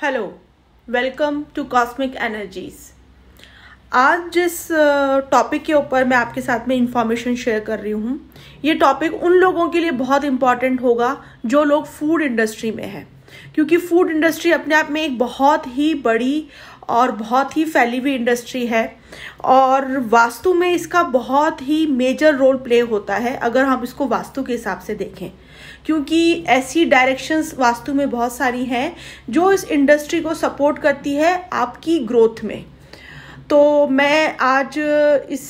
Hello, welcome to cosmic energies. आज जिस topic के ऊपर मैं आपके साथ में इंफॉर्मेशन शेयर कर रही हूँ, ये टॉपिक उन लोगों के लिए बहुत इम्पॉर्टेंट होगा जो लोग फूड इंडस्ट्री में हैं, क्योंकि फूड इंडस्ट्री अपने आप में एक बहुत ही बड़ी और बहुत ही फैली हुई इंडस्ट्री है और वास्तु में इसका बहुत ही मेजर रोल प्ले होता है अगर हम इसको वास्तु के हिसाब से देखें, क्योंकि ऐसी डायरेक्शंस वास्तु में बहुत सारी हैं जो इस इंडस्ट्री को सपोर्ट करती है आपकी ग्रोथ में। तो मैं आज इस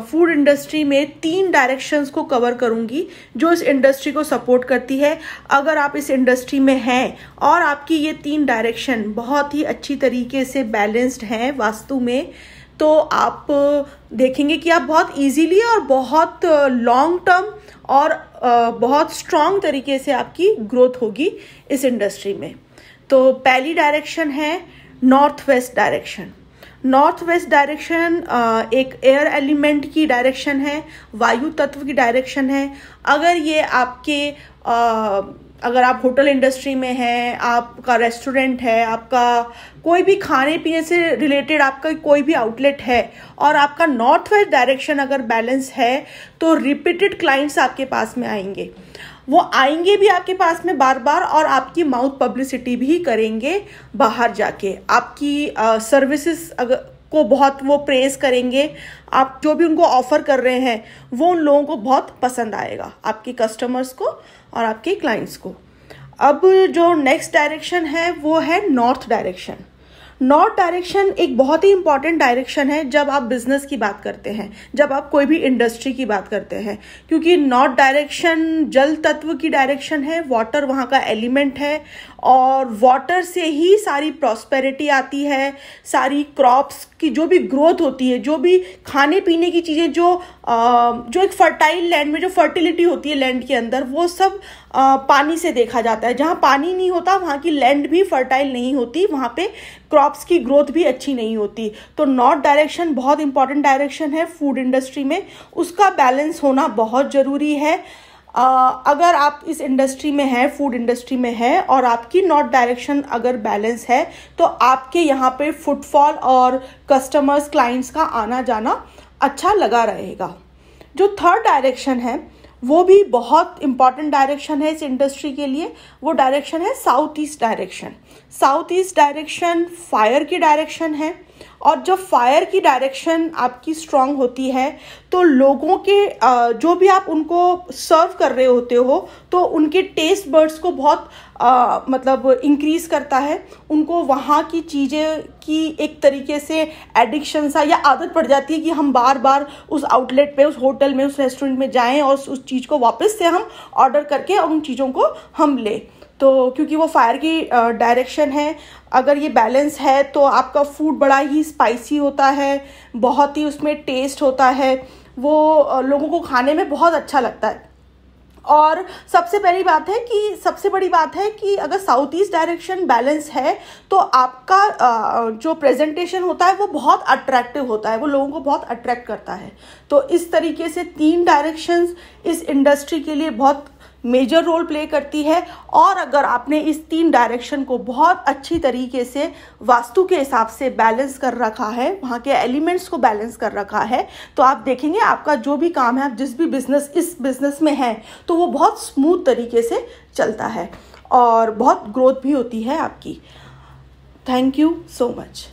फूड इंडस्ट्री में 3 डायरेक्शंस को कवर करूंगी जो इस इंडस्ट्री को सपोर्ट करती है। अगर आप इस इंडस्ट्री में हैं और आपकी ये 3 डायरेक्शन बहुत ही अच्छी तरीके से बैलेंस्ड हैं वास्तु में, तो आप देखेंगे कि आप बहुत इजीली और बहुत लॉन्ग टर्म और बहुत स्ट्रॉन्ग तरीके से आपकी ग्रोथ होगी इस इंडस्ट्री में। तो पहली डायरेक्शन है north west direction. North west direction एक एयर एलिमेंट की डायरेक्शन है, वायु तत्व की डायरेक्शन है। अगर ये आपके अगर आप होटल इंडस्ट्री में हैं, आपका रेस्टोरेंट है, आपका कोई भी खाने पीने से रिलेटेड आपका कोई भी आउटलेट है और आपका नॉर्थ वेस्ट डायरेक्शन अगर बैलेंस है, तो रिपीटेड क्लाइंट्स आपके पास में आएंगे। वो आएंगे भी आपके पास में बार बार और आपकी माउथ पब्लिसिटी भी करेंगे बाहर जाके। आपकी सर्विसेज को बहुत वो प्रेज करेंगे। आप जो भी उनको ऑफर कर रहे हैं वो उन लोगों को बहुत पसंद आएगा, आपके कस्टमर्स को और आपके क्लाइंट्स को। अब जो नेक्स्ट डायरेक्शन है वो है नॉर्थ डायरेक्शन। नॉर्थ डायरेक्शन एक बहुत ही इंपॉर्टेंट डायरेक्शन है जब आप बिजनेस की बात करते हैं, जब आप कोई भी इंडस्ट्री की बात करते हैं, क्योंकि नॉर्थ डायरेक्शन जल तत्व की डायरेक्शन है, वाटर वहाँ का एलिमेंट है और वाटर से ही सारी प्रॉस्पेरिटी आती है, सारी क्रॉप्स की जो भी ग्रोथ होती है, जो भी खाने पीने की चीज़ें, जो एक फर्टाइल लैंड में जो फर्टिलिटी होती है लैंड के अंदर, वो सब पानी से देखा जाता है। जहाँ पानी नहीं होता वहाँ की लैंड भी फर्टाइल नहीं होती, वहाँ पे क्रॉप्स की ग्रोथ भी अच्छी नहीं होती। तो नॉर्थ डायरेक्शन बहुत इंपॉर्टेंट डायरेक्शन है फूड इंडस्ट्री में, उसका बैलेंस होना बहुत ज़रूरी है। अगर आप इस इंडस्ट्री में हैं, फूड इंडस्ट्री में हैं और आपकी नॉर्थ डायरेक्शन अगर बैलेंस है, तो आपके यहाँ पे फुटफॉल और कस्टमर्स क्लाइंट्स का आना जाना अच्छा लगा रहेगा। जो थर्ड डायरेक्शन है वो भी बहुत इंपॉर्टेंट डायरेक्शन है इस इंडस्ट्री के लिए। वो डायरेक्शन है south east direction. South east direction fire की डायरेक्शन है और जब फायर की डायरेक्शन आपकी स्ट्रांग होती है तो लोगों के जो भी आप उनको सर्व कर रहे होते हो तो उनके टेस्ट बर्ड्स को बहुत मतलब इंक्रीज करता है। उनको वहाँ की चीज़ें की एक तरीके से एडिक्शन सा या आदत पड़ जाती है कि हम बार बार उस आउटलेट पे, उस होटल में, उस रेस्टोरेंट में जाएं और उस चीज़ को वापस से हम ऑर्डर करके और उन चीज़ों को हम लें। तो क्योंकि वो फायर की डायरेक्शन है, अगर ये बैलेंस है तो आपका फूड बड़ा ही स्पाइसी होता है, बहुत ही उसमें टेस्ट होता है, वो लोगों को खाने में बहुत अच्छा लगता है। और सबसे बड़ी बात है कि अगर साउथ ईस्ट डायरेक्शन बैलेंस है तो आपका जो प्रेजेंटेशन होता है वो बहुत अट्रैक्टिव होता है, वो लोगों को बहुत अट्रैक्ट करता है। तो इस तरीके से 3 डायरेक्शंस इस इंडस्ट्री के लिए बहुत मेजर रोल प्ले करती है और अगर आपने इस 3 डायरेक्शन को बहुत अच्छी तरीके से वास्तु के हिसाब से बैलेंस कर रखा है, वहाँ के एलिमेंट्स को बैलेंस कर रखा है, तो आप देखेंगे आपका जो भी काम है, आप जिस भी इस बिजनेस में हैं, तो वो बहुत स्मूथ तरीके से चलता है और बहुत ग्रोथ भी होती है आपकी। Thank you so much.